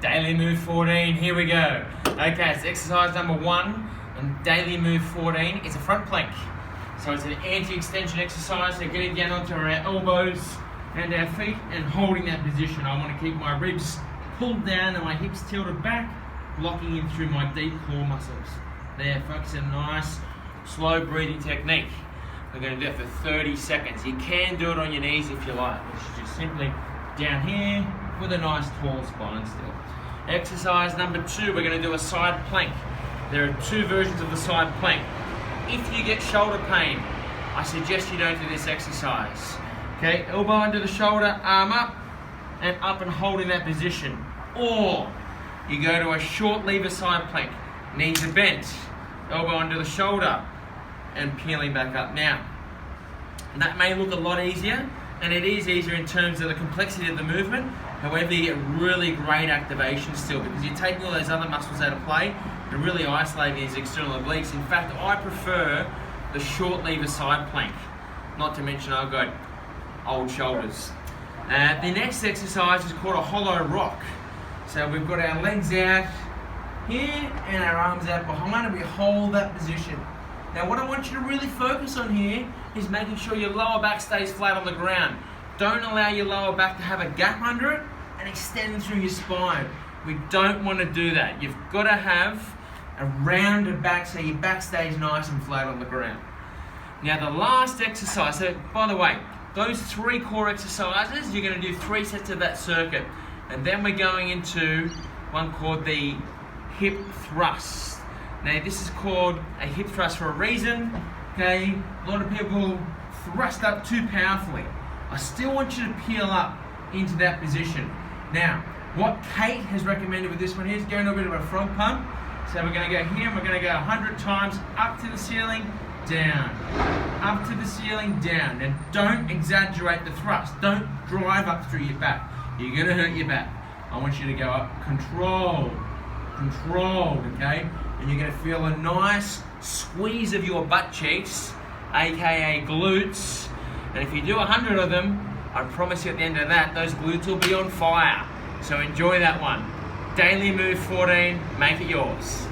Daily move 14, here we go. Okay, it's exercise number 1, and daily move 14 is a front plank. So it's an anti-extension exercise, so getting down onto our elbows and our feet and holding that position. I want to keep my ribs pulled down and my hips tilted back, blocking in through my deep core muscles. There, focus on a nice, slow breathing technique. We're going to do it for 30 seconds. You can do it on your knees if you like, which is just simply down here with a nice tall spine still. Exercise number 2, we're going to do a side plank. There are 2 versions of the side plank. If you get shoulder pain, I suggest you don't do this exercise. Okay, elbow under the shoulder, arm up and hold in that position. Or you go to a short lever side plank. Knees are bent, elbow under the shoulder and peeling back up. Now, that may look a lot easier, and it is easier in terms of the complexity of the movement. However, you get really great activation still because you're taking all those other muscles out of play and really isolating these external obliques. In fact, I prefer the short lever side plank. Not to mention I've got old shoulders. The next exercise is called a hollow rock. So we've got our legs out here and our arms out behind, and we hold that position. Now what I want you to really focus on here is making sure your lower back stays flat on the ground. Don't allow your lower back to have a gap under it and extend through your spine. We don't want to do that. You've got to have a rounded back so your back stays nice and flat on the ground. Now the last exercise, so by the way, those 3 core exercises, you're going to do 3 sets of that circuit. And then we're going into one called the hip thrust. Now this is called a hip thrust for a reason. Okay, a lot of people thrust up too powerfully. I still want you to peel up into that position. Now, what Kate has recommended with this one here is going to a bit of a frog pump. So we're going to go here and we're going to go 100 times up to the ceiling, down. Up to the ceiling, down. Now don't exaggerate the thrust. Don't drive up through your back. You're going to hurt your back. I want you to go up controlled, okay? And you're going to feel a nice squeeze of your butt cheeks, aka glutes. And if you do 100 of them, I promise you at the end of that, those glutes will be on fire. So enjoy that one. Daily move 14, make it yours.